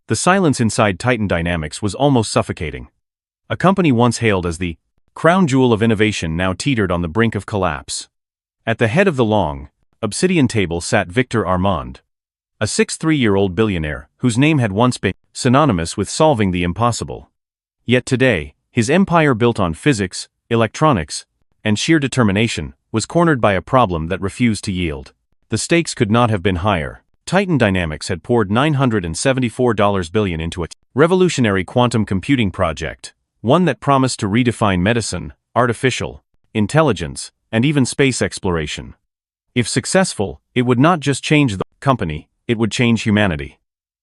The silence inside Titan Dynamics was almost suffocating. A company once hailed as the crown jewel of innovation now teetered on the brink of collapse. At the head of the long, obsidian table sat Victor Armand, a 63-year-old billionaire whose name had once been synonymous with solving the impossible. Yet today, his empire built on physics, electronics, and sheer determination was cornered by a problem that refused to yield. The stakes could not have been higher. Titan Dynamics had poured $974 billion into a revolutionary quantum computing project, one that promised to redefine medicine, artificial intelligence, and even space exploration. If successful, it would not just change the company, it would change humanity.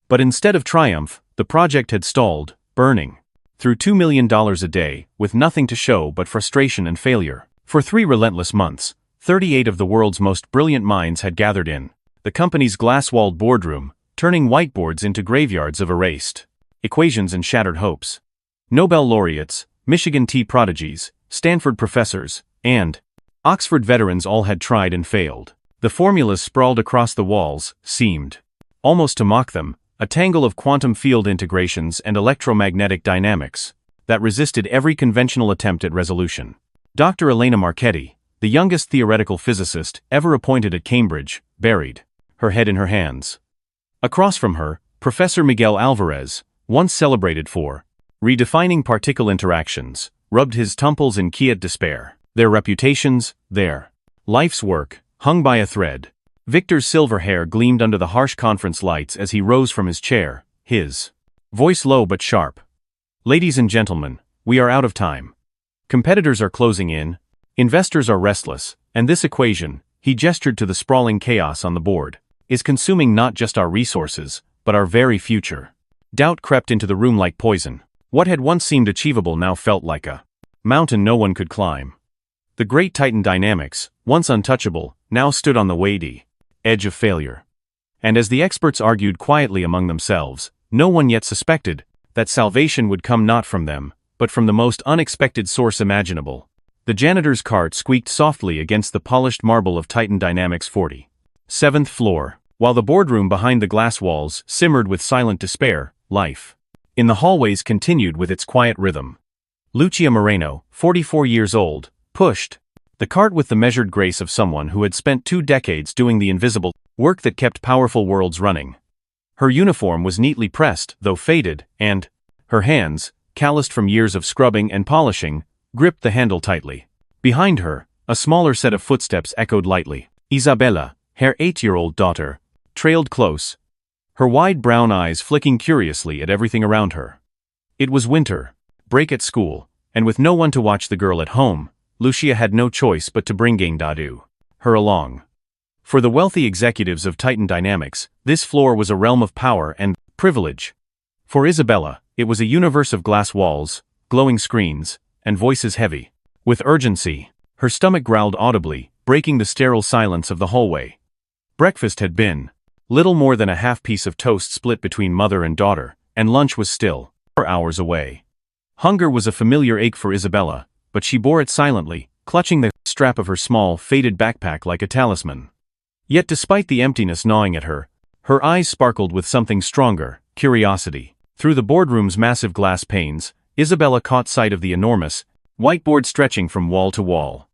But instead of triumph, the project had stalled, burning through $2 million a day, with nothing to show but frustration and failure. For 3 relentless months, 38 of the world's most brilliant minds had gathered in the company's glass-walled boardroom, turning whiteboards into graveyards of erased equations and shattered hopes. Nobel laureates, Michigan tea prodigies, Stanford professors, and Oxford veterans all had tried and failed. The formulas sprawled across the walls seemed almost to mock them, a tangle of quantum field integrations and electromagnetic dynamics that resisted every conventional attempt at resolution. Dr. Elena Marchetti, the youngest theoretical physicist ever appointed at Cambridge, buried her head in her hands. Across from her, Professor Miguel Alvarez, once celebrated for redefining particle interactions, rubbed his temples in quiet despair. Their reputations, their life's work, hung by a thread. Victor's silver hair gleamed under the harsh conference lights as he rose from his chair, his voice low but sharp. "Ladies and gentlemen, we are out of time. Competitors are closing in, investors are restless, and this equation," he gestured to the sprawling chaos on the board, "is consuming not just our resources, but our very future." Doubt crept into the room like poison. What had once seemed achievable now felt like a mountain no one could climb. The great Titan Dynamics, once untouchable, now stood on the weighty edge of failure. And as the experts argued quietly among themselves, no one yet suspected that salvation would come not from them, but from the most unexpected source imaginable. The janitor's cart squeaked softly against the polished marble of Titan Dynamics' 47th floor, while the boardroom behind the glass walls simmered with silent despair. Life in the hallways continued with its quiet rhythm. Lucia Moreno, 44 years old, pushed the cart with the measured grace of someone who had spent 2 decades doing the invisible work that kept powerful worlds running. Her uniform was neatly pressed, though faded, and her hands, calloused from years of scrubbing and polishing, gripped the handle tightly. Behind her, a smaller set of footsteps echoed lightly. Isabella, her 8-year-old daughter, trailed close, her wide brown eyes flicking curiously at everything around her. It was winter, break at school, and with no one to watch the girl at home, Lucia had no choice but to bring her along. For the wealthy executives of Titan Dynamics, this floor was a realm of power and privilege. For Isabella, it was a universe of glass walls, glowing screens, and voices heavy with urgency. Her stomach growled audibly, breaking the sterile silence of the hallway. Breakfast had been little more than a half piece of toast split between mother and daughter, and lunch was still 4 hours away. Hunger was a familiar ache for Isabella, but she bore it silently, clutching the strap of her small, faded backpack like a talisman. Yet despite the emptiness gnawing at her, her eyes sparkled with something stronger, curiosity. Through the boardroom's massive glass panes, Isabella caught sight of the enormous whiteboard stretching from wall to wall.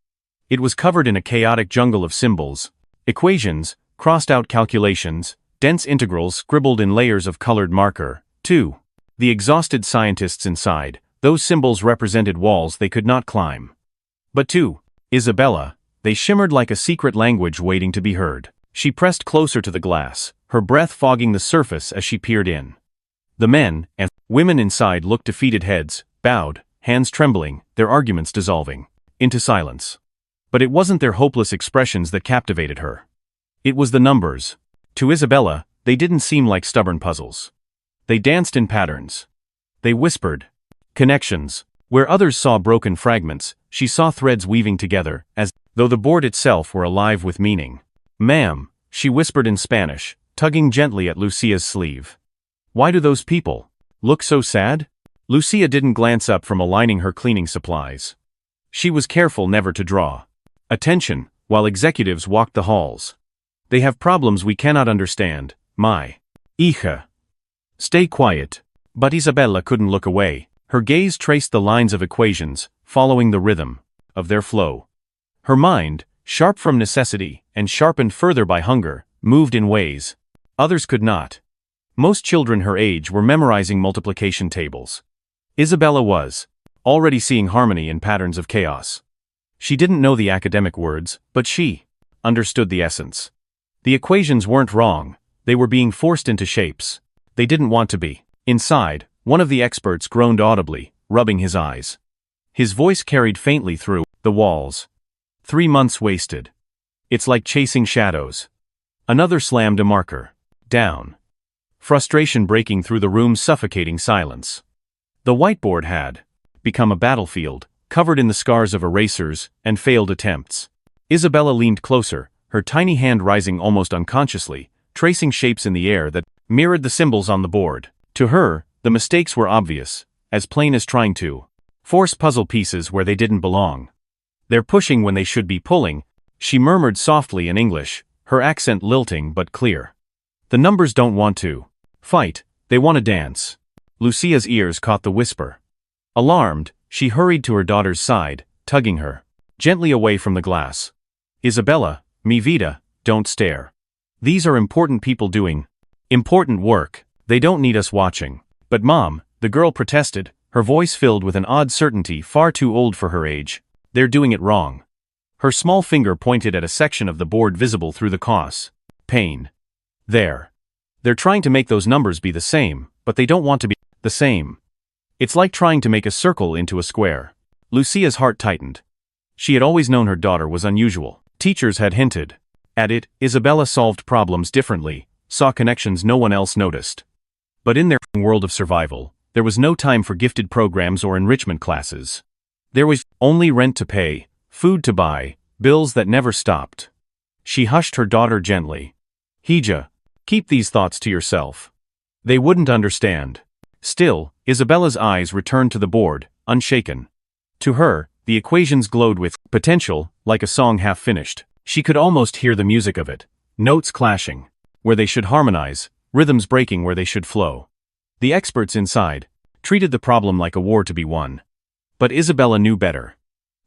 It was covered in a chaotic jungle of symbols, equations, crossed-out calculations, dense integrals scribbled in layers of colored marker. To the exhausted scientists inside, those symbols represented walls they could not climb. But to Isabella, they shimmered like a secret language waiting to be heard. She pressed closer to the glass, her breath fogging the surface as she peered in. The men and women inside looked defeated heads, bowed, hands trembling, their arguments dissolving into silence. But it wasn't their hopeless expressions that captivated her. It was the numbers. To Isabella, they didn't seem like stubborn puzzles. They danced in patterns. They whispered connections. Where others saw broken fragments, she saw threads weaving together, as though the board itself were alive with meaning. "Ma'am," she whispered in Spanish, tugging gently at Lucia's sleeve. "Why do those people look so sad?" Lucia didn't glance up from aligning her cleaning supplies. She was careful never to draw attention while executives walked the halls. "They have problems we cannot understand, my hija." Stay quiet. But Isabella couldn't look away. Her gaze traced the lines of equations, following the rhythm of their flow. Her mind, sharp from necessity and sharpened further by hunger, moved in ways others could not. Most children her age were memorizing multiplication tables. Isabella was already seeing harmony in patterns of chaos. She didn't know the academic words, but she understood the essence. The equations weren't wrong, they were being forced into shapes they didn't want to be. Inside, one of the experts groaned audibly, rubbing his eyes. His voice carried faintly through the walls. 3 months wasted. It's like chasing shadows. Another slammed a marker down. Frustration breaking through the room's suffocating silence. The whiteboard had become a battlefield, covered in the scars of erasers and failed attempts. Isabella leaned closer, her tiny hand rising almost unconsciously, tracing shapes in the air that mirrored the symbols on the board. To her, the mistakes were obvious, as plain as trying to force puzzle pieces where they didn't belong. They're pushing when they should be pulling, she murmured softly in English, her accent lilting but clear. The numbers don't want to fight, they want to dance. Lucia's ears caught the whisper. Alarmed, she hurried to her daughter's side, tugging her gently away from the glass. Isabella, mi vida, don't stare. These are important people doing important work. They don't need us watching. But Mom, the girl protested, her voice filled with an odd certainty far too old for her age. They're doing it wrong. Her small finger pointed at a section of the board visible through the cos. Pane. There. They're trying to make those numbers be the same, but they don't want to be the same. It's like trying to make a circle into a square. Lucia's heart tightened. She had always known her daughter was unusual. Teachers had hinted at it. Isabella solved problems differently, saw connections no one else noticed. But in their world of survival, there was no time for gifted programs or enrichment classes. There was only rent to pay, food to buy, bills that never stopped. She hushed her daughter gently. Hija, keep these thoughts to yourself. They wouldn't understand. Still, Isabella's eyes returned to the board, unshaken. To her, the equations glowed with potential, like a song half finished. She could almost hear the music of it. Notes clashing where they should harmonize, rhythms breaking where they should flow. The experts inside treated the problem like a war to be won. But Isabella knew better.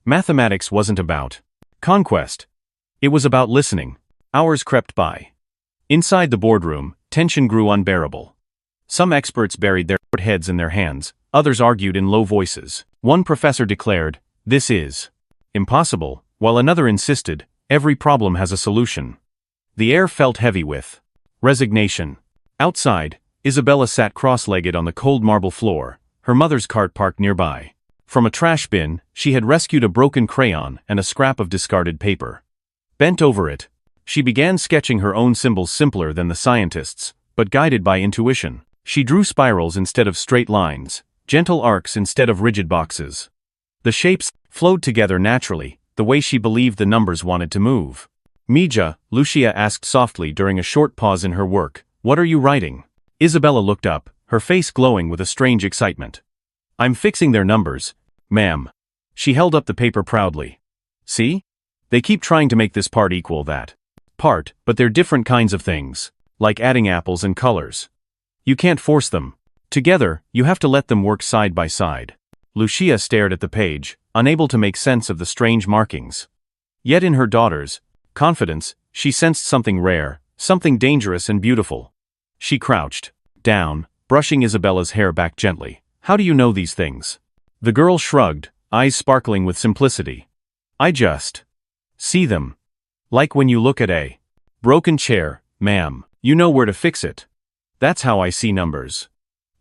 Mathematics wasn't about conquest. It was about listening. Hours crept by. Inside the boardroom, tension grew unbearable. Some experts buried their heads in their hands, others argued in low voices. One professor declared, "This is impossible," while another insisted, "Every problem has a solution." The air felt heavy with resignation. Outside, Isabella sat cross-legged on the cold marble floor, her mother's cart parked nearby. From a trash bin, she had rescued a broken crayon and a scrap of discarded paper. Bent over it, she began sketching her own symbols simpler than the scientists, but guided by intuition. She drew spirals instead of straight lines, gentle arcs instead of rigid boxes. The shapes flowed together naturally, the way she believed the numbers wanted to move. Mija, Lucia asked softly during a short pause in her work, "What are you writing?" Isabella looked up, her face glowing with a strange excitement. "I'm fixing their numbers, ma'am." She held up the paper proudly. "See? They keep trying to make this part equal that part, but they're different kinds of things, like adding apples and colors. You can't force them. Together, you have to let them work side by side." Lucia stared at the page, unable to make sense of the strange markings. Yet in her daughter's confidence, she sensed something rare, something dangerous and beautiful. She crouched down, brushing Isabella's hair back gently. "How do you know these things?" The girl shrugged, eyes sparkling with simplicity. "I just see them. Like when you look at a broken chair, ma'am, you know where to fix it. That's how I see numbers.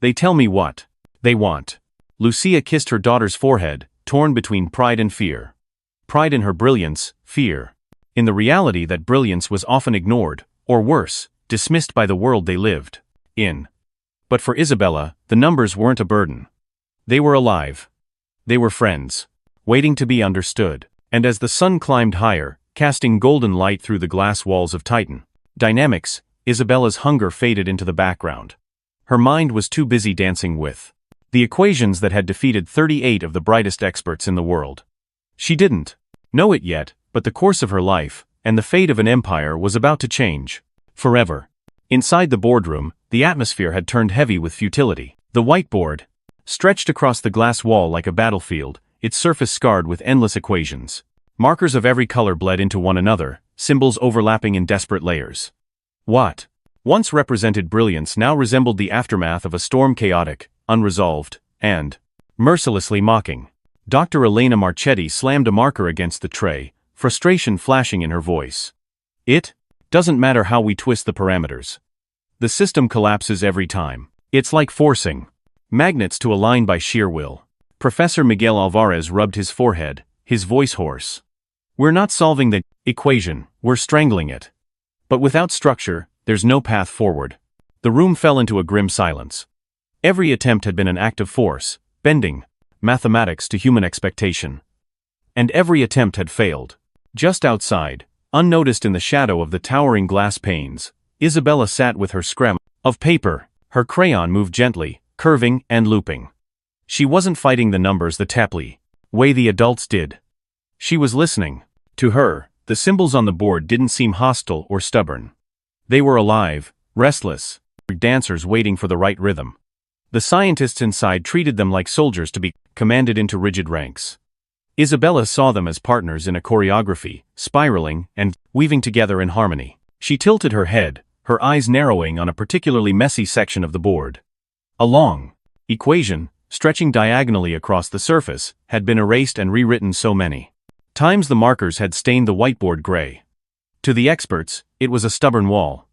They tell me what they want." Lucia kissed her daughter's forehead, torn between pride and fear. Pride in her brilliance, fear in the reality that brilliance was often ignored, or worse, dismissed by the world they lived in. But for Isabella, the numbers weren't a burden. They were alive. They were friends, waiting to be understood. And as the sun climbed higher, casting golden light through the glass walls of Titan dynamics, Isabella's hunger faded into the background. Her mind was too busy dancing with the equations that had defeated 38 of the brightest experts in the world. She didn't know it yet, but the course of her life, and the fate of an empire was about to change. Forever. Inside the boardroom, the atmosphere had turned heavy with futility. The whiteboard, stretched across the glass wall like a battlefield, its surface scarred with endless equations. Markers of every color bled into one another, symbols overlapping in desperate layers. What once represented brilliance now resembled the aftermath of a storm, chaotic, unresolved, and mercilessly mocking. Dr. Elena Marchetti slammed a marker against the tray, frustration flashing in her voice. It doesn't matter how we twist the parameters. The system collapses every time. It's like forcing magnets to align by sheer will. Professor Miguel Alvarez rubbed his forehead, his voice hoarse. We're not solving the equation, we're strangling it. But without structure, there's no path forward. The room fell into a grim silence. Every attempt had been an act of force, bending mathematics to human expectation. And every attempt had failed. Just outside, unnoticed in the shadow of the towering glass panes, Isabella sat with her scrap of paper. Her crayon moved gently, curving and looping. She wasn't fighting the numbers the tapley way the adults did. She was listening. To her, the symbols on the board didn't seem hostile or stubborn. They were alive, restless, dancers waiting for the right rhythm. The scientists inside treated them like soldiers to be commanded into rigid ranks. Isabella saw them as partners in a choreography, spiraling and weaving together in harmony. She tilted her head, her eyes narrowing on a particularly messy section of the board. A long equation, stretching diagonally across the surface, had been erased and rewritten so many times the markers had stained the whiteboard gray. To the experts, it was a stubborn wall.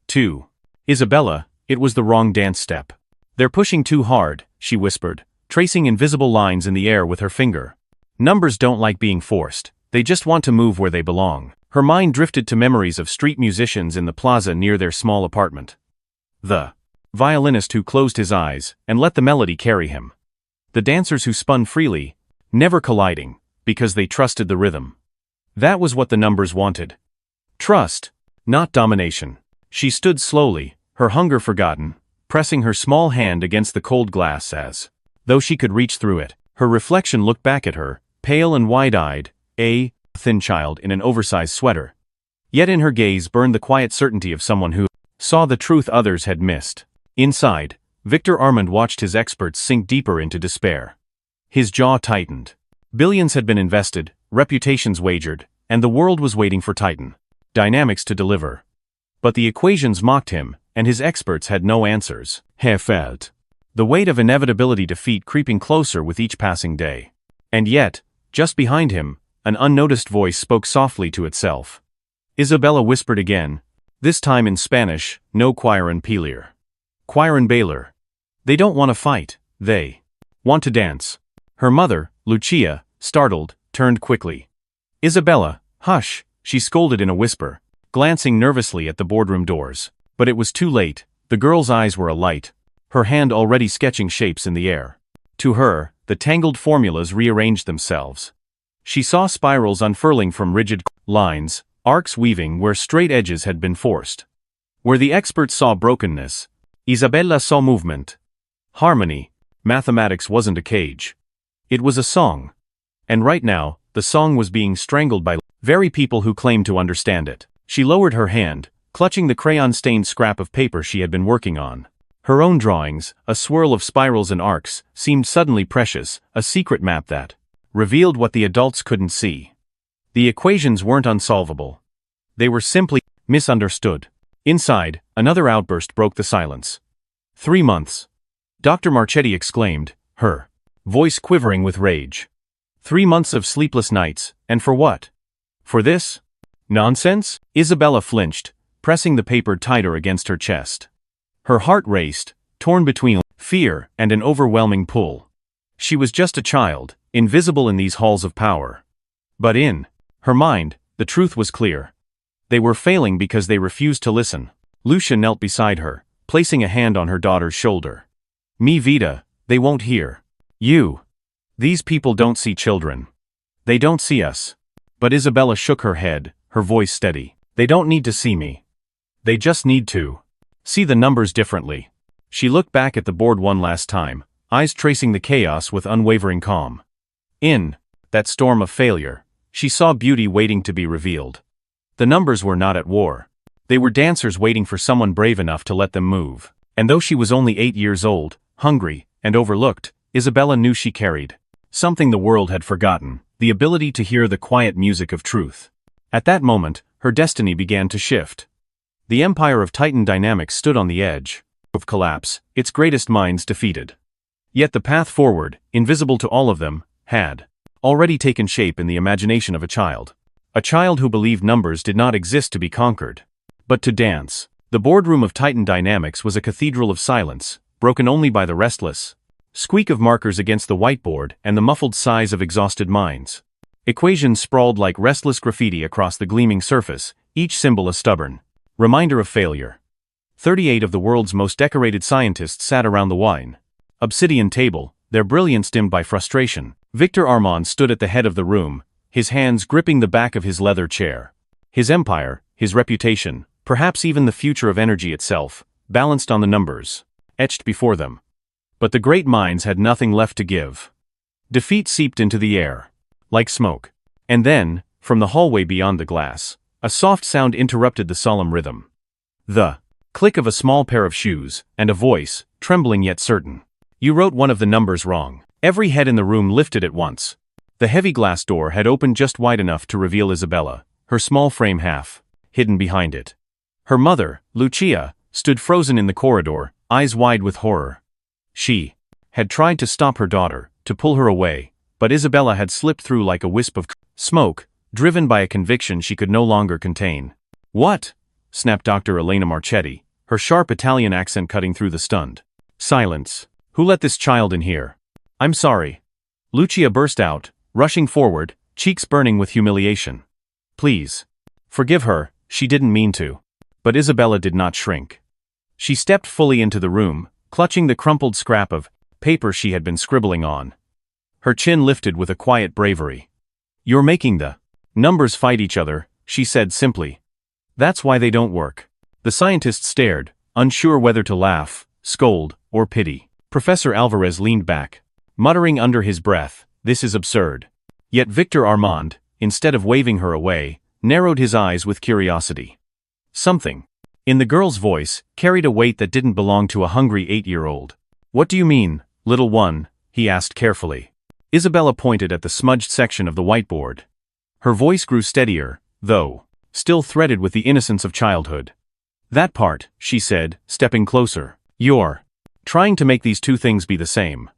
To Isabella, it was the wrong dance step. They're pushing too hard, she whispered, tracing invisible lines in the air with her finger. Numbers don't like being forced, they just want to move where they belong. Her mind drifted to memories of street musicians in the plaza near their small apartment. The violinist who closed his eyes and let the melody carry him. The dancers who spun freely, never colliding, because they trusted the rhythm. That was what the numbers wanted. Trust, not domination. She stood slowly, her hunger forgotten, pressing her small hand against the cold glass as though she could reach through it. Her reflection looked back at her, pale and wide-eyed, a thin child in an oversized sweater. Yet in her gaze burned the quiet certainty of someone who saw the truth others had missed. Inside, Victor Armand watched his experts sink deeper into despair. His jaw tightened. Billions had been invested, reputations wagered, and the world was waiting for Titan Dynamics to deliver. But the equations mocked him, and his experts had no answers. He felt the weight of inevitability defeat creeping closer with each passing day. And yet, just behind him, an unnoticed voice spoke softly to itself. Isabella whispered again, this time in Spanish, no Quiron Pelier. Quiron Baylor. They don't want to fight, they want to dance. Her mother, Lucia, startled, turned quickly. Isabella, hush, she scolded in a whisper, glancing nervously at the boardroom doors. But it was too late, the girl's eyes were alight, her hand already sketching shapes in the air. To her, the tangled formulas rearranged themselves. She saw spirals unfurling from rigid lines, arcs weaving where straight edges had been forced. Where the experts saw brokenness, Isabella saw movement. Harmony. Mathematics wasn't a cage. It was a song. And right now, the song was being strangled by very people who claimed to understand it. She lowered her hand, clutching the crayon-stained scrap of paper she had been working on. Her own drawings, a swirl of spirals and arcs, seemed suddenly precious, a secret map that revealed what the adults couldn't see. The equations weren't unsolvable. They were simply misunderstood. Inside, another outburst broke the silence. 3 months. Dr. Marchetti exclaimed, her voice quivering with rage. 3 months of sleepless nights, and for what? For this? Nonsense? Isabella flinched, pressing the paper tighter against her chest. Her heart raced, torn between fear and an overwhelming pull. She was just a child, invisible in these halls of power. But in her mind, the truth was clear. They were failing because they refused to listen. Lucia knelt beside her, placing a hand on her daughter's shoulder. Mi vida, they won't hear. You. These people don't see children. They don't see us. But Isabella shook her head, her voice steady. They don't need to see me. They just need to see the numbers differently. She looked back at the board one last time, eyes tracing the chaos with unwavering calm. In that storm of failure, she saw beauty waiting to be revealed. The numbers were not at war. They were dancers waiting for someone brave enough to let them move. And though she was only 8 years old, hungry, and overlooked, Isabella knew she carried something the world had forgotten: the ability to hear the quiet music of truth. At that moment, her destiny began to shift. The empire of Titan Dynamics stood on the edge of collapse, its greatest minds defeated. Yet the path forward, invisible to all of them, had already taken shape in the imagination of a child. A child who believed numbers did not exist to be conquered, but to dance. The boardroom of Titan Dynamics was a cathedral of silence, broken only by the restless squeak of markers against the whiteboard and the muffled sighs of exhausted minds. Equations sprawled like restless graffiti across the gleaming surface, each symbol a stubborn reminder of failure. 38 of the world's most decorated scientists sat around the wine obsidian table, their brilliance dimmed by frustration. Victor Armand stood at the head of the room, his hands gripping the back of his leather chair. His empire, his reputation, perhaps even the future of energy itself, balanced on the numbers etched before them. But the great minds had nothing left to give. Defeat seeped into the air like smoke. And then, from the hallway beyond the glass, a soft sound interrupted the solemn rhythm. The click of a small pair of shoes, and a voice, trembling yet certain. "You wrote one of the numbers wrong." Every head in the room lifted at once. The heavy glass door had opened just wide enough to reveal Isabella, her small frame half hidden behind it. Her mother, Lucia, stood frozen in the corridor, eyes wide with horror. She had tried to stop her daughter, to pull her away, but Isabella had slipped through like a wisp of smoke, driven by a conviction she could no longer contain. "What?" snapped Dr. Elena Marchetti, her sharp Italian accent cutting through the stunned silence. "Who let this child in here?" "I'm sorry." Lucia burst out, rushing forward, cheeks burning with humiliation. "Please. Forgive her, she didn't mean to." But Isabella did not shrink. She stepped fully into the room, clutching the crumpled scrap of paper she had been scribbling on. Her chin lifted with a quiet bravery. "You're making the numbers fight each other," she said simply. "That's why they don't work." The scientist stared, unsure whether to laugh, scold, or pity. Professor Alvarez leaned back, muttering under his breath, "This is absurd." Yet Victor Armand, instead of waving her away, narrowed his eyes with curiosity. Something in the girl's voice carried a weight that didn't belong to a hungry 8-year-old. "What do you mean, little one?" he asked carefully. Isabella pointed at the smudged section of the whiteboard. Her voice grew steadier, though still threaded with the innocence of childhood. "That part," she said, stepping closer. "You're trying to make these two things be the same.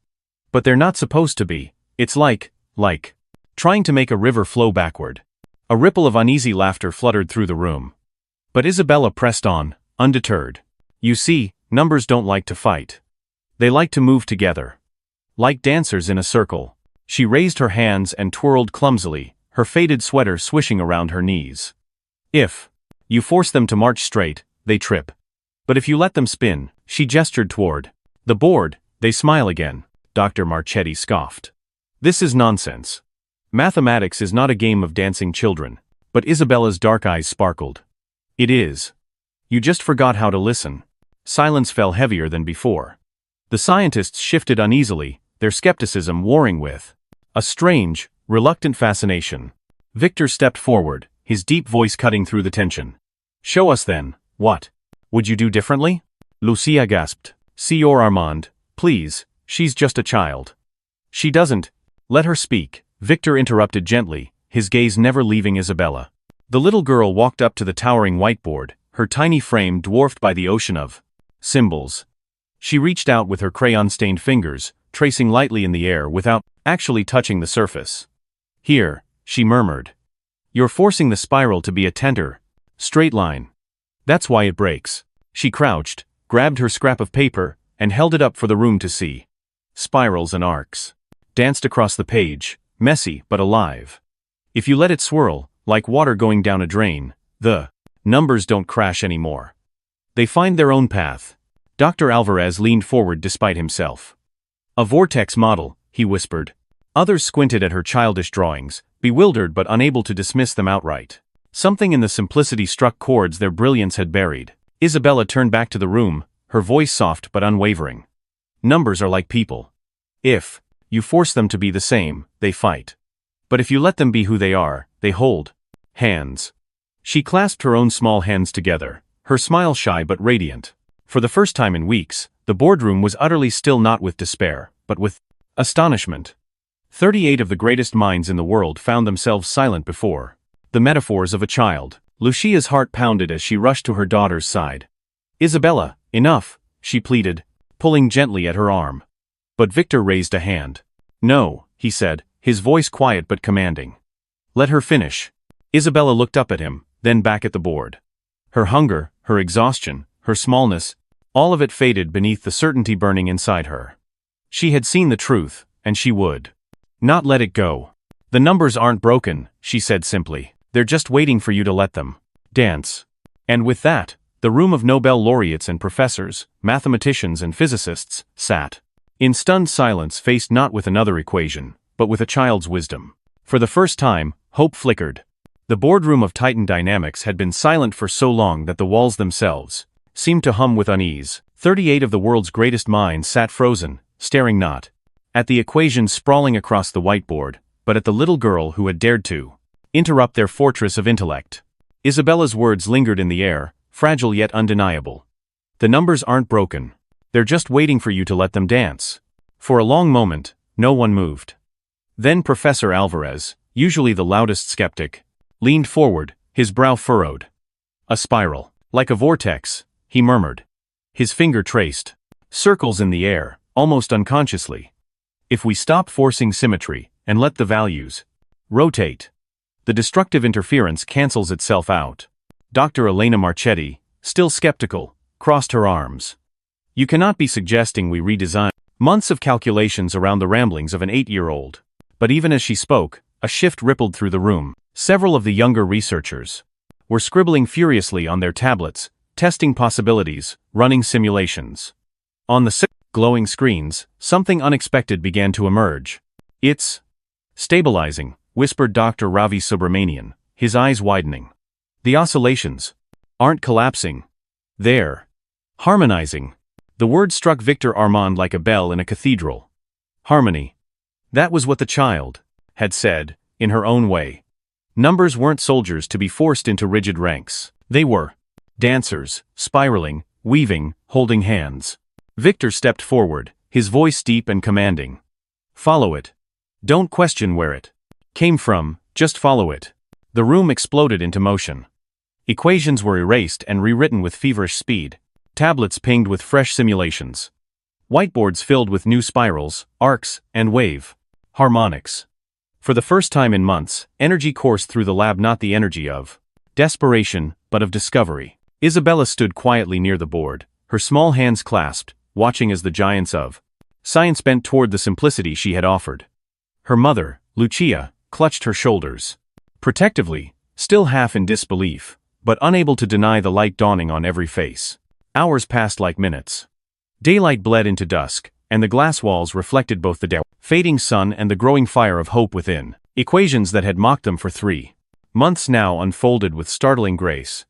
But they're not supposed to be. It's like trying to make a river flow backward." A ripple of uneasy laughter fluttered through the room. But Isabella pressed on, undeterred. "You see, numbers don't like to fight. They like to move together. Like dancers in a circle." She raised her hands and twirled clumsily, her faded sweater swishing around her knees. "If you force them to march straight, they trip. But if you let them spin," she gestured toward the board, "they smile again." Dr. Marchetti scoffed. "This is nonsense. Mathematics is not a game of dancing children." But Isabella's dark eyes sparkled. "It is. You just forgot how to listen." Silence fell heavier than before. The scientists shifted uneasily, their skepticism warring with a strange, reluctant fascination. Victor stepped forward, his deep voice cutting through the tension. "Show us then. What would you do differently?" Lucia gasped. "Signor Armand, please, she's just a child." "She doesn't." "Let her speak," Victor interrupted gently, his gaze never leaving Isabella. The little girl walked up to the towering whiteboard, her tiny frame dwarfed by the ocean of symbols. She reached out with her crayon-stained fingers, tracing lightly in the air without actually touching the surface. "Here," she murmured. "You're forcing the spiral to be a tender, straight line. That's why it breaks." She crouched, grabbed her scrap of paper, and held it up for the room to see. Spirals and arcs danced across the page, messy but alive. If you let it swirl, like water going down a drain, the numbers don't crash anymore. They find their own path. Dr. Alvarez leaned forward despite himself. "A vortex model," he whispered. Others squinted at her childish drawings, bewildered but unable to dismiss them outright. Something in the simplicity struck chords their brilliance had buried. Isabella turned back to the room, her voice soft but unwavering. "Numbers are like people. If you force them to be the same, they fight. But if you let them be who they are, they hold hands." She clasped her own small hands together, her smile shy but radiant. For the first time in weeks, the boardroom was utterly still, not with despair, but with astonishment. 38 of the greatest minds in the world found themselves silent before the metaphors of a child. Lucia's heart pounded as she rushed to her daughter's side. "Isabella, enough," she pleaded, pulling gently at her arm. But Victor raised a hand. "No," he said, his voice quiet but commanding. "Let her finish." Isabella looked up at him, then back at the board. Her hunger, her exhaustion, her smallness, all of it faded beneath the certainty burning inside her. She had seen the truth, and she would not let it go. "The numbers aren't broken," she said simply. "They're just waiting for you to let them dance." And with that, the room of Nobel laureates and professors, mathematicians and physicists, sat in stunned silence, faced not with another equation, but with a child's wisdom. For the first time, hope flickered. The boardroom of Titan Dynamics had been silent for so long that the walls themselves seemed to hum with unease. 38 of the world's greatest minds sat frozen, staring not at the equations sprawling across the whiteboard, but at the little girl who had dared to interrupt their fortress of intellect. Isabella's words lingered in the air, fragile yet undeniable. "The numbers aren't broken. They're just waiting for you to let them dance." For a long moment, no one moved. Then Professor Alvarez, usually the loudest skeptic, leaned forward, his brow furrowed. "A spiral. Like a vortex," he murmured. His finger traced circles in the air, almost unconsciously. "If we stop forcing symmetry, and let the values rotate, the destructive interference cancels itself out." Dr. Elena Marchetti, still skeptical, crossed her arms. "You cannot be suggesting we redesign." Months of calculations around the ramblings of an 8-year-old. But even as she spoke, a shift rippled through the room. Several of the younger researchers were scribbling furiously on their tablets, testing possibilities, running simulations. On the glowing screens, something unexpected began to emerge. "It's stabilizing," whispered Dr. Ravi Subramanian, his eyes widening. "The oscillations aren't collapsing. They're harmonizing." The word struck Victor Armand like a bell in a cathedral. Harmony. That was what the child had said, in her own way. Numbers weren't soldiers to be forced into rigid ranks. They were dancers, spiraling, weaving, holding hands. Victor stepped forward, his voice deep and commanding. "Follow it. Don't question where it came from, just follow it." The room exploded into motion. Equations were erased and rewritten with feverish speed. Tablets pinged with fresh simulations. Whiteboards filled with new spirals, arcs, and wave harmonics. For the first time in months, energy coursed through the lab, not the energy of desperation, but of discovery. Isabella stood quietly near the board, her small hands clasped, watching as the giants of science bent toward the simplicity she had offered. Her mother, Lucia, clutched her shoulders protectively, still half in disbelief, but unable to deny the light dawning on every face. Hours passed like minutes. Daylight bled into dusk, and the glass walls reflected both the fading sun and the growing fire of hope within. Equations that had mocked them for 3 months now unfolded with startling grace.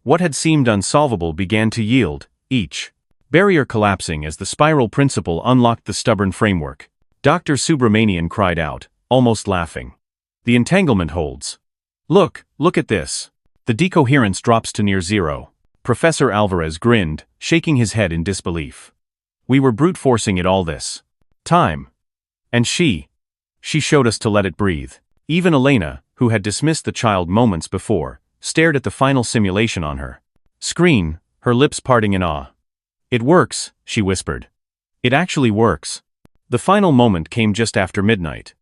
What had seemed unsolvable began to yield, each barrier collapsing as the spiral principle unlocked the stubborn framework. Dr. Subramanian cried out, almost laughing. "The entanglement holds. Look at this." The decoherence drops to near zero. Professor Alvarez grinned, shaking his head in disbelief. "We were brute forcing it all this time. And she showed us to let it breathe." Even Elena, who had dismissed the child moments before, stared at the final simulation on her screen, her lips parting in awe. "It works," she whispered. "It actually works." The final moment came just after midnight.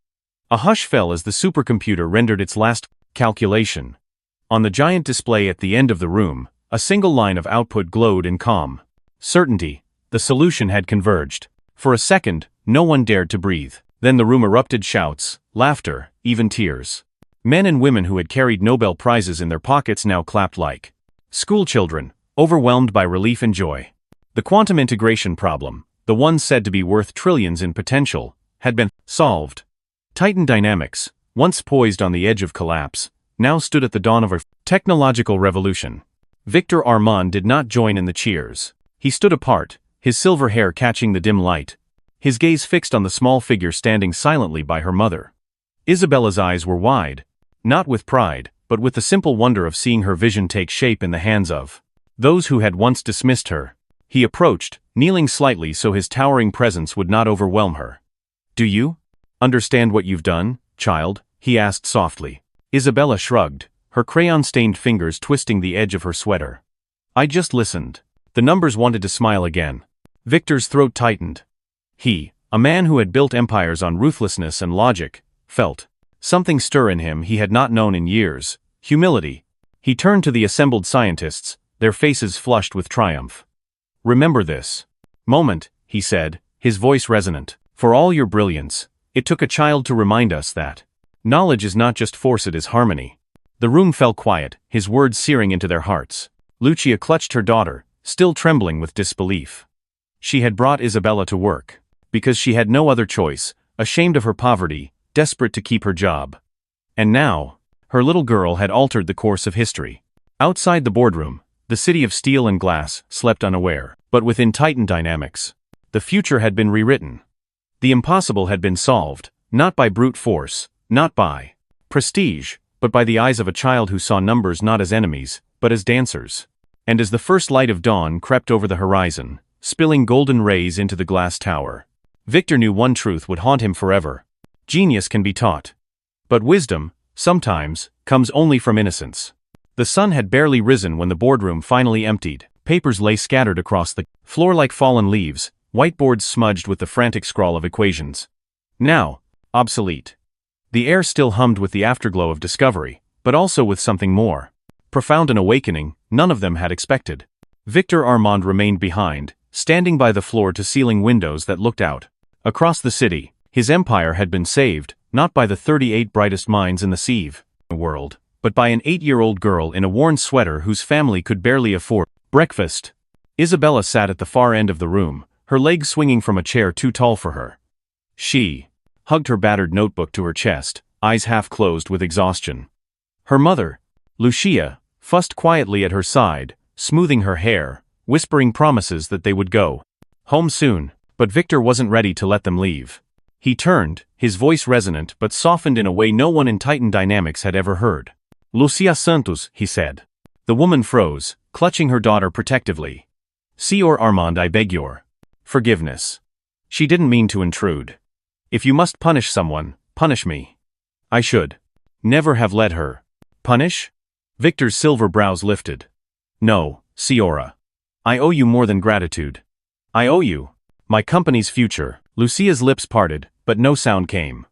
A hush fell as the supercomputer rendered its last calculation. On the giant display at the end of the room, a single line of output glowed in calm certainty. The solution had converged. For a second, no one dared to breathe. Then the room erupted: shouts, laughter, even tears. Men and women who had carried Nobel Prizes in their pockets now clapped like schoolchildren, overwhelmed by relief and joy. The quantum integration problem, the one said to be worth trillions in potential, had been solved. Titan Dynamics, once poised on the edge of collapse, now stood at the dawn of a technological revolution. Victor Armand did not join in the cheers. He stood apart, his silver hair catching the dim light, his gaze fixed on the small figure standing silently by her mother. Isabella's eyes were wide, not with pride, but with the simple wonder of seeing her vision take shape in the hands of those who had once dismissed her. He approached, kneeling slightly so his towering presence would not overwhelm her. "Do you understand what you've done, child?" he asked softly. Isabella shrugged, her crayon-stained fingers twisting the edge of her sweater. "I just listened." The numbers wanted to smile again. Victor's throat tightened. He, a man who had built empires on ruthlessness and logic, felt something stir in him he had not known in years: humility. He turned to the assembled scientists, their faces flushed with triumph. "Remember this moment," he said, his voice resonant. "For all your brilliance, it took a child to remind us that knowledge is not just force, it is harmony." The room fell quiet, his words searing into their hearts. Lucia clutched her daughter, still trembling with disbelief. She had brought Isabella to work because she had no other choice, ashamed of her poverty, desperate to keep her job. And now, her little girl had altered the course of history. Outside the boardroom, the city of steel and glass slept unaware, but within Titan Dynamics, the future had been rewritten. The impossible had been solved, not by brute force, not by prestige, but by the eyes of a child who saw numbers not as enemies, but as dancers. And as the first light of dawn crept over the horizon, spilling golden rays into the glass tower, Victor knew one truth would haunt him forever. Genius can be taught. But wisdom, sometimes, comes only from innocence. The sun had barely risen when the boardroom finally emptied. Papers lay scattered across the floor like fallen leaves, whiteboards smudged with the frantic scrawl of equations. Now, obsolete. The air still hummed with the afterglow of discovery, but also with something more profound, an awakening none of them had expected. Victor Armand remained behind, standing by the floor-to-ceiling windows that looked out across the city. His empire had been saved, not by the 38 brightest minds in the Sieve world, but by an 8-year-old girl in a worn sweater whose family could barely afford breakfast. Isabella sat at the far end of the room, her legs swinging from a chair too tall for her. She hugged her battered notebook to her chest, eyes half closed with exhaustion. Her mother, Lucia, fussed quietly at her side, smoothing her hair, whispering promises that they would go home soon, but Victor wasn't ready to let them leave. He turned, his voice resonant but softened in a way no one in Titan Dynamics had ever heard. "Lucia Santos," he said. The woman froze, clutching her daughter protectively. "Sr. Armand, I beg your forgiveness." She didn't mean to intrude. "If you must punish someone, punish me." "I should never have let her punish?" Victor's silver brows lifted. "No, Ciora. I owe you more than gratitude. I owe you my company's future." Lucia's lips parted, but no sound came.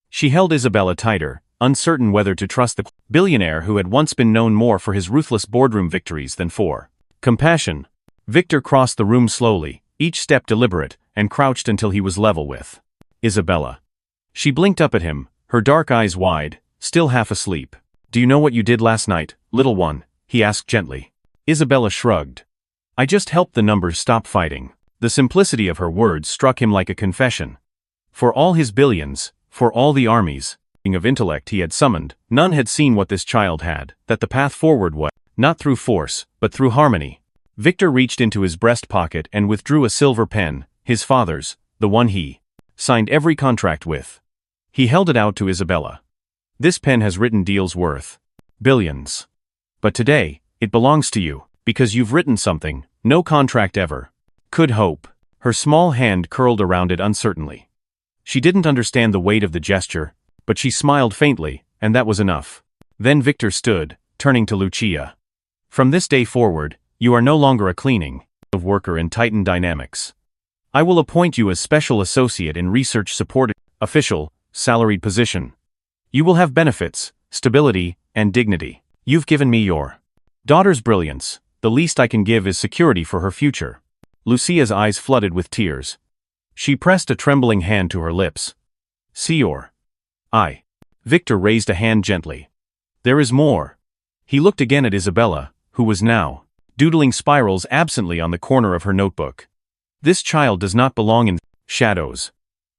She held Isabella tighter, uncertain whether to trust the billionaire who had once been known more for his ruthless boardroom victories than for compassion. Victor crossed the room slowly, each step deliberate, and crouched until he was level with Isabella. She blinked up at him, her dark eyes wide, still half asleep. "Do you know what you did last night, little one?" he asked gently. Isabella shrugged. "I just helped the numbers stop fighting." The simplicity of her words struck him like a confession. For all his billions, for all the armies of intellect he had summoned, none had seen what this child had, that the path forward was not through force, but through harmony. Victor reached into his breast pocket and withdrew a silver pen, his father's, the one he signed every contract with. He held it out to Isabella. "This pen has written deals worth billions. But today, it belongs to you, because you've written something no contract ever could hope." Her small hand curled around it uncertainly. She didn't understand the weight of the gesture, but she smiled faintly, and that was enough. Then Victor stood, turning to Lucia. "From this day forward, you are no longer a cleaning worker in Titan Dynamics. I will appoint you as special associate in research support, official, salaried position. You will have benefits, stability, and dignity. You've given me your daughter's brilliance. The least I can give is security for her future." Lucia's eyes flooded with tears. She pressed a trembling hand to her lips. "Sior. I." Victor raised a hand gently. "There is more." He looked again at Isabella, who was now doodling spirals absently on the corner of her notebook. "This child does not belong in shadows.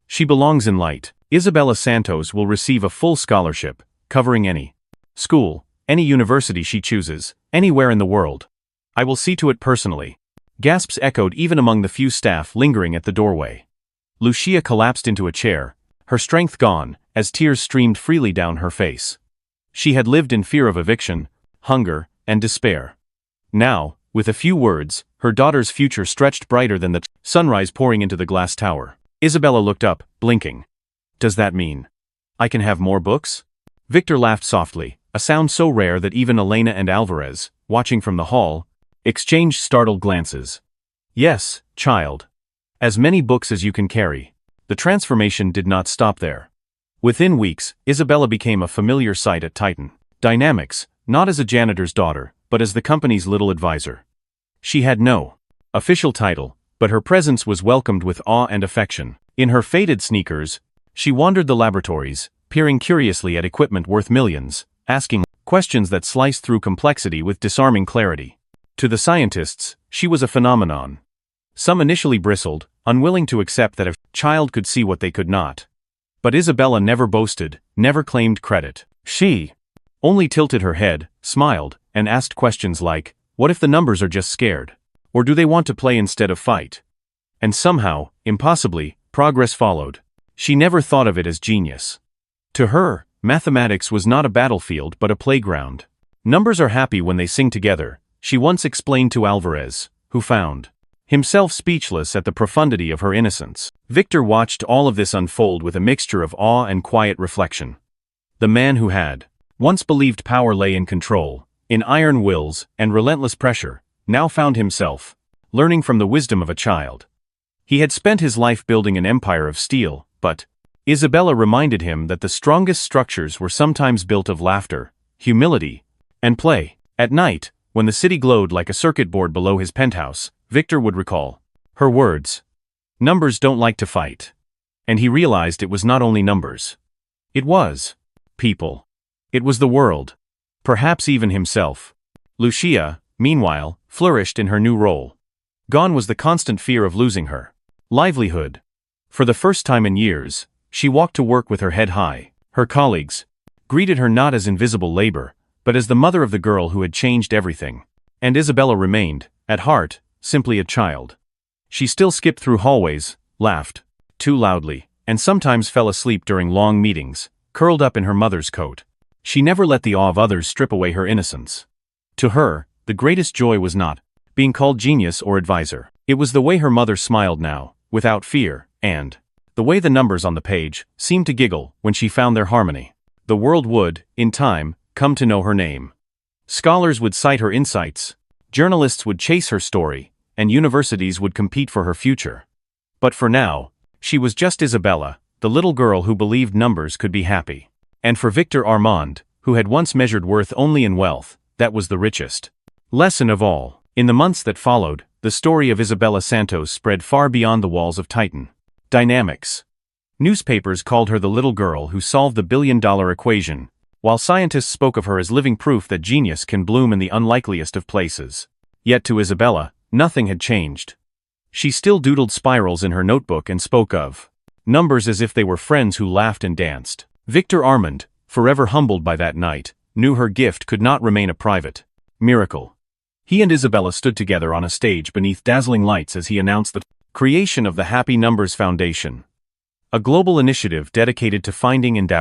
She belongs in light. Isabella Santos will receive a full scholarship, covering any school, any university she chooses, anywhere in the world. I will see to it personally." Gasps echoed even among the few staff lingering at the doorway. Lucia collapsed into a chair, her strength gone, as tears streamed freely down her face. She had lived in fear of eviction, hunger, and despair. Now, with a few words, her daughter's future stretched brighter than the sunrise pouring into the glass tower. Isabella looked up, blinking. Does that mean I can have more books? Victor laughed softly, a sound so rare that even Elena and Alvarez, watching from the hall, exchanged startled glances. Yes, child. As many books as you can carry. The transformation did not stop there. Within weeks, Isabella became a familiar sight at Titan Dynamics, not as a janitor's daughter, but as the company's little advisor. She had no official title, but her presence was welcomed with awe and affection. In her faded sneakers, she wandered the laboratories, peering curiously at equipment worth millions, asking questions that sliced through complexity with disarming clarity. To the scientists, she was a phenomenon. Some initially bristled, unwilling to accept that a child could see what they could not. But Isabella never boasted, never claimed credit. She only tilted her head, smiled, and asked questions like, what if the numbers are just scared? Or do they want to play instead of fight? And somehow, impossibly, progress followed. She never thought of it as genius. To her, mathematics was not a battlefield but a playground. Numbers are happy when they sing together, she once explained to Alvarez, who found himself speechless at the profundity of her innocence. Victor watched all of this unfold with a mixture of awe and quiet reflection. The man who had once believed power lay in control, in iron wills and relentless pressure, now found himself learning from the wisdom of a child. He had spent his life building an empire of steel, but Isabella reminded him that the strongest structures were sometimes built of laughter, humility, and play. At night, when the city glowed like a circuit board below his penthouse, Victor would recall her words. Numbers don't like to fight. And he realized it was not only numbers. It was people. It was the world. Perhaps even himself. Lucia, meanwhile, flourished in her new role. Gone was the constant fear of losing her livelihood. For the first time in years, she walked to work with her head high. Her colleagues greeted her not as invisible labor, but as the mother of the girl who had changed everything. And Isabella remained, at heart, simply a child. She still skipped through hallways, laughed too loudly, and sometimes fell asleep during long meetings, curled up in her mother's coat. She never let the awe of others strip away her innocence. To her, the greatest joy was not being called genius or advisor. It was the way her mother smiled now, without fear, and the way the numbers on the page seemed to giggle when she found their harmony. The world would, in time, come to know her name. Scholars would cite her insights, journalists would chase her story, and universities would compete for her future. But for now, she was just Isabella, the little girl who believed numbers could be happy. And for Victor Armand, who had once measured worth only in wealth, that was the richest lesson of all. In the months that followed, the story of Isabella Santos spread far beyond the walls of Titan Dynamics. Newspapers called her the little girl who solved the billion-dollar equation, while scientists spoke of her as living proof that genius can bloom in the unlikeliest of places. Yet to Isabella, nothing had changed. She still doodled spirals in her notebook and spoke of numbers as if they were friends who laughed and danced. Victor Armand, forever humbled by that night, knew her gift could not remain a private miracle. He and Isabella stood together on a stage beneath dazzling lights as he announced the creation of the Happy Numbers Foundation, a global initiative dedicated to finding and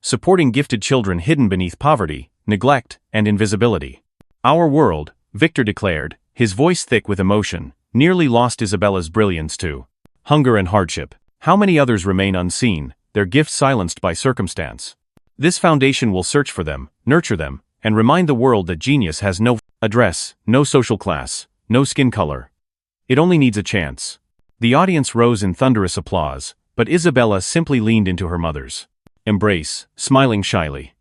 supporting gifted children hidden beneath poverty, neglect, and invisibility. Our world, Victor declared, his voice thick with emotion, nearly lost Isabella's brilliance to hunger and hardship. How many others remain unseen, their gifts silenced by circumstance? This foundation will search for them, nurture them, and remind the world that genius has no address, no social class, no skin color. It only needs a chance. The audience rose in thunderous applause, but Isabella simply leaned into her mother's embrace, smiling shyly.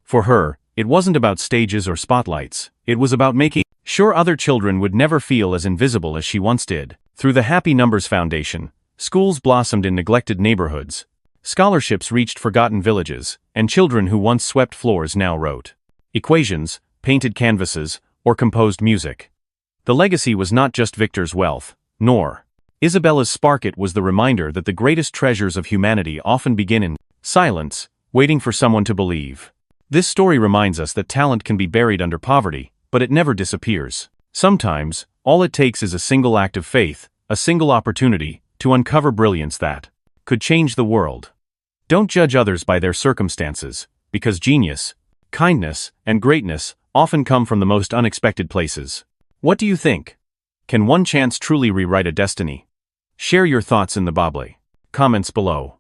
For her, it wasn't about stages or spotlights, it was about making sure other children would never feel as invisible as she once did. Through the Happy Numbers Foundation, schools blossomed in neglected neighborhoods, scholarships reached forgotten villages, and children who once swept floors now wrote equations, painted canvases, or composed music. The legacy was not just Victor's wealth, nor Isabella's spark. It was the reminder that the greatest treasures of humanity often begin in silence, waiting for someone to believe. This story reminds us that talent can be buried under poverty, but it never disappears. Sometimes, all it takes is a single act of faith, a single opportunity, to uncover brilliance that could change the world. Don't judge others by their circumstances, because genius kindness, and greatness often come from the most unexpected places. What do you think? Can one chance truly rewrite a destiny? Share your thoughts in the comments below.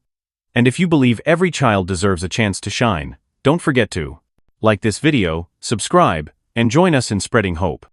And if you believe every child deserves a chance to shine, don't forget to like this video, subscribe, and join us in spreading hope.